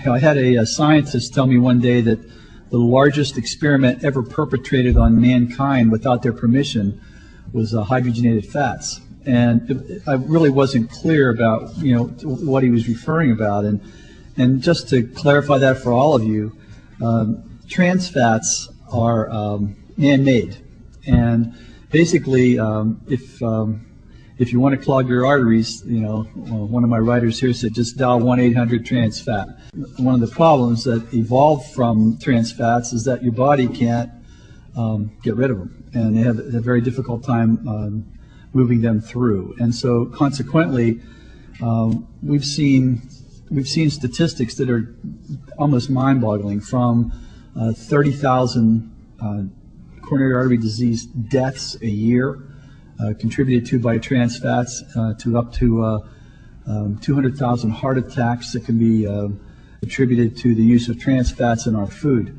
I had a scientist tell me one day that the largest experiment ever perpetrated on mankind without their permission was hydrogenated fats. And I really wasn't clear about, what he was referring about. And just to clarify that for all of you, trans fats are man-made. And basically, if you want to clog your arteries, one of my writers here said just dial 1-800-TRANS-FAT. One of the problems that evolved from trans fats is that your body can't get rid of them, and they have a very difficult time moving them through. And so consequently, we've seen statistics that are almost mind-boggling, from 30,000 coronary artery disease deaths a year contributed to by trans fats, to up to 200,000 heart attacks that can be attributed to the use of trans fats in our food.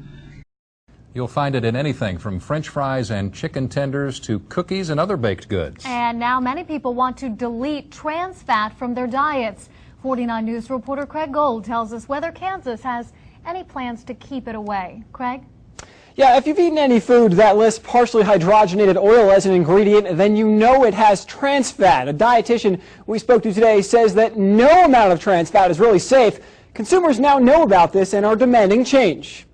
You'll find it in anything from French fries and chicken tenders to cookies and other baked goods. And now many people want to delete trans fat from their diets. 49 News reporter Craig Gold tells us whether Kansas has any plans to keep it away. Craig? Yeah, if you've eaten any food that lists partially hydrogenated oil as an ingredient, then you know it has trans fat. A dietitian we spoke to today says that no amount of trans fat is really safe. Consumers now know about this and are demanding change.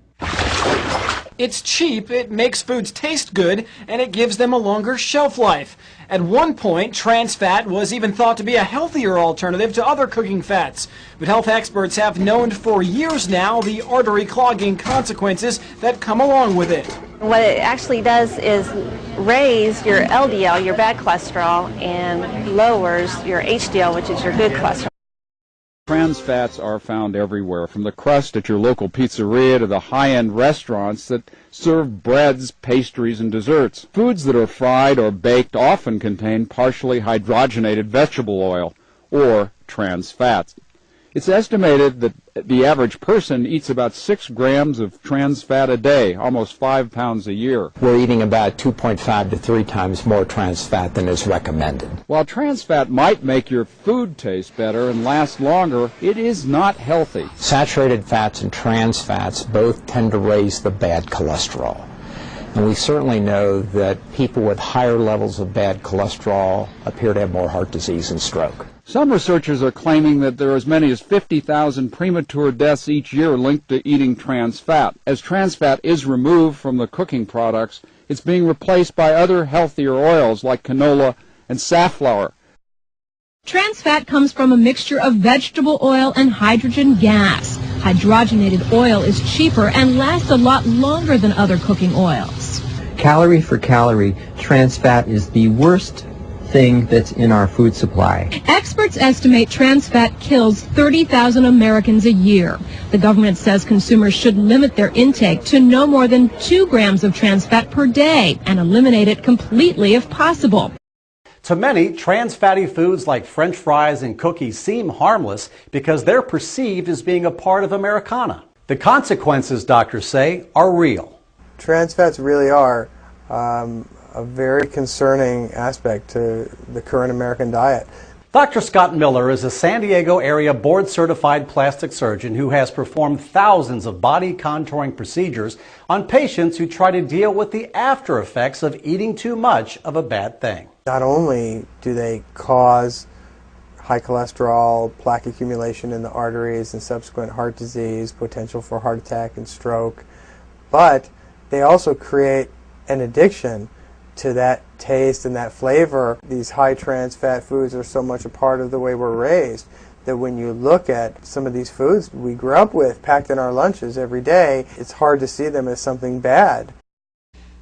It's cheap, it makes foods taste good, and it gives them a longer shelf life. At one point, trans fat was even thought to be a healthier alternative to other cooking fats. But health experts have known for years now the artery clogging consequences that come along with it. What it actually does is raise your LDL, your bad cholesterol, and lowers your HDL, which is your good cholesterol. Trans fats are found everywhere, from the crust at your local pizzeria to the high-end restaurants that serve breads, pastries, and desserts. Foods that are fried or baked often contain partially hydrogenated vegetable oil, or trans fats. It's estimated that the average person eats about 6 grams of trans fat a day, almost 5 pounds a year. We're eating about 2.5 to 3 times more trans fat than is recommended. While trans fat might make your food taste better and last longer, it is not healthy. Saturated fats and trans fats both tend to raise the bad cholesterol. And we certainly know that people with higher levels of bad cholesterol appear to have more heart disease and stroke. Some researchers are claiming that there are as many as 50,000 premature deaths each year linked to eating trans fat. As trans fat is removed from the cooking products, it's being replaced by other healthier oils like canola and safflower. Trans fat comes from a mixture of vegetable oil and hydrogen gas. Hydrogenated oil is cheaper and lasts a lot longer than other cooking oils. Calorie for calorie, trans fat is the worst thing that's in our food supply. Experts estimate trans fat kills 30,000 Americans a year. The government says consumers should limit their intake to no more than 2 grams of trans fat per day and eliminate it completely if possible. To many, trans fatty foods like French fries and cookies seem harmless because they're perceived as being a part of Americana. The consequences, doctors say, are real. Trans fats really are a very concerning aspect to the current American diet. Dr. Scott Miller is a San Diego area board-certified plastic surgeon who has performed thousands of body contouring procedures on patients who try to deal with the after effects of eating too much of a bad thing. Not only do they cause high cholesterol, plaque accumulation in the arteries and subsequent heart disease, potential for heart attack and stroke, but they also create an addiction to that taste and that flavor. These high trans fat foods are so much a part of the way we're raised that when you look at some of these foods we grew up with packed in our lunches every day, it's hard to see them as something bad.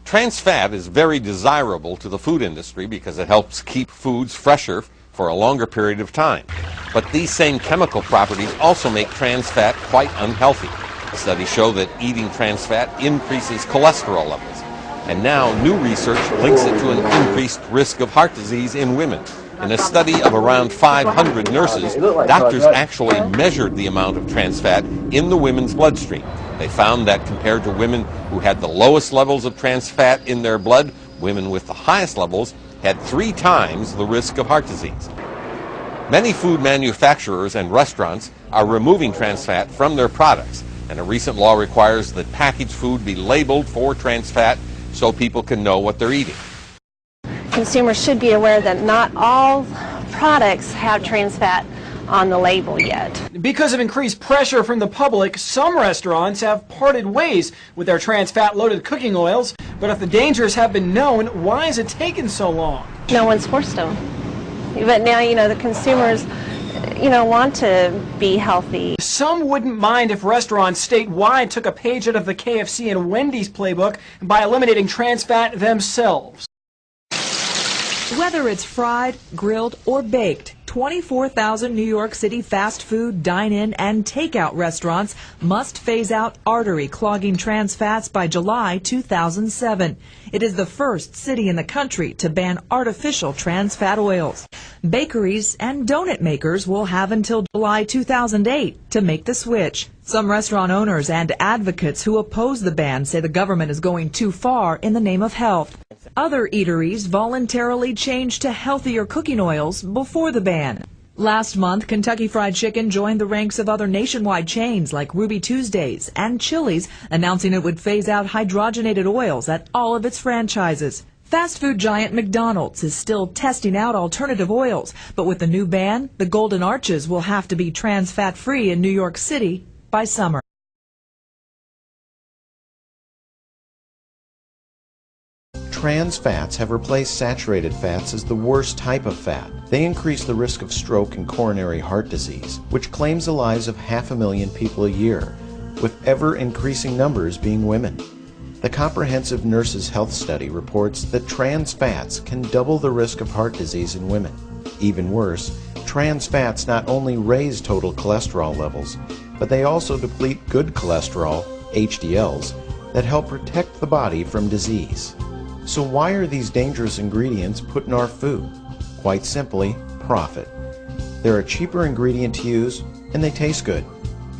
Trans fat is very desirable to the food industry because it helps keep foods fresher for a longer period of time. But these same chemical properties also make trans fat quite unhealthy. Studies show that eating trans fat increases cholesterol levels. And now new research links it to an increased risk of heart disease in women. In a study of around 500 nurses, doctors actually measured the amount of trans fat in the women's bloodstream. They found that compared to women who had the lowest levels of trans fat in their blood, women with the highest levels had 3 times the risk of heart disease. Many food manufacturers and restaurants are removing trans fat from their products. And a recent law requires that packaged food be labeled for trans fat so people can know what they're eating. Consumers should be aware that not all products have trans fat on the label yet. Because of increased pressure from the public, some restaurants have parted ways with their trans fat loaded cooking oils. But if the dangers have been known, why has it taken so long? No one's forced them. But now, the consumers, want to be healthy. Some wouldn't mind if restaurants statewide took a page out of the KFC and Wendy's playbook by eliminating trans fat themselves. Whether it's fried, grilled, or baked, 24,000 New York City fast food, dine-in, and takeout restaurants must phase out artery-clogging trans fats by July 2007. It is the first city in the country to ban artificial trans fat oils. Bakeries and donut makers will have until July 2008 to make the switch. Some restaurant owners and advocates who oppose the ban say the government is going too far in the name of health. Other eateries voluntarily changed to healthier cooking oils before the ban. Last month, Kentucky Fried Chicken joined the ranks of other nationwide chains like Ruby Tuesdays and Chili's, announcing it would phase out hydrogenated oils at all of its franchises. Fast food giant McDonald's is still testing out alternative oils, but with the new ban, the Golden Arches will have to be trans fat free in New York City by summer. Trans fats have replaced saturated fats as the worst type of fat. They increase the risk of stroke and coronary heart disease, which claims the lives of 500,000 people a year, with ever-increasing numbers being women. The Comprehensive Nurses Health Study reports that trans fats can double the risk of heart disease in women. Even worse, trans fats not only raise total cholesterol levels, but they also deplete good cholesterol, HDLs, that help protect the body from disease. So why are these dangerous ingredients put in our food? Quite simply, profit. They're a cheaper ingredient to use, and they taste good.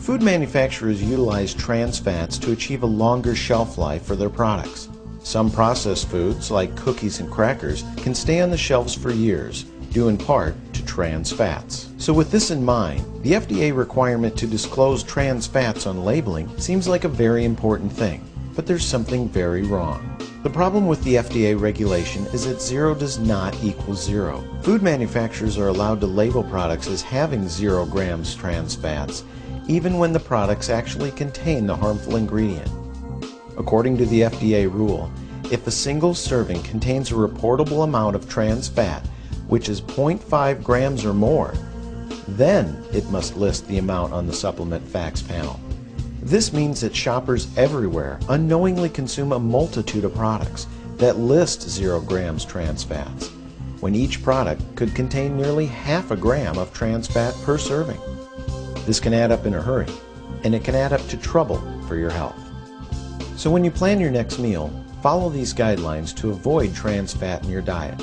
Food manufacturers utilize trans fats to achieve a longer shelf life for their products. Some processed foods, like cookies and crackers, can stay on the shelves for years, due in part to trans fats. So with this in mind, the FDA requirement to disclose trans fats on labeling seems like a very important thing. But there's something very wrong. The problem with the FDA regulation is that 0 does not equal 0. Food manufacturers are allowed to label products as having 0 grams trans fats, even when the products actually contain the harmful ingredient. According to the FDA rule, if a single serving contains a reportable amount of trans fat, which is 0.5 grams or more, then it must list the amount on the supplement facts panel. This means that shoppers everywhere unknowingly consume a multitude of products that list 0 grams trans fats, when each product could contain nearly half a gram of trans fat per serving. This can add up in a hurry, and it can add up to trouble for your health. So when you plan your next meal, follow these guidelines to avoid trans fat in your diet.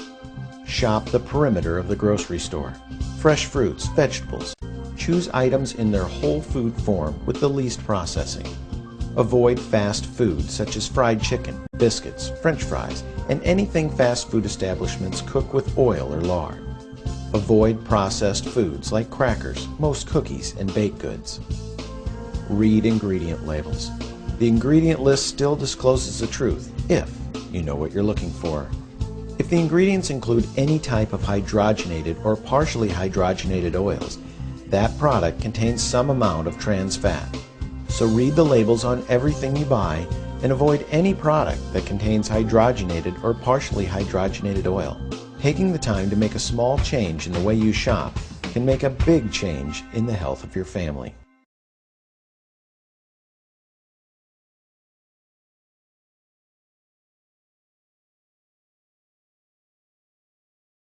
Shop the perimeter of the grocery store. Fresh fruits, vegetables. Choose items in their whole food form with the least processing. Avoid fast food such as fried chicken, biscuits, French fries, and anything fast food establishments cook with oil or lard. Avoid processed foods like crackers, most cookies, and baked goods. Read ingredient labels. The ingredient list still discloses the truth if you know what you're looking for. If the ingredients include any type of hydrogenated or partially hydrogenated oils, that product contains some amount of trans fat. So read the labels on everything you buy and avoid any product that contains hydrogenated or partially hydrogenated oil. Taking the time to make a small change in the way you shop can make a big change in the health of your family.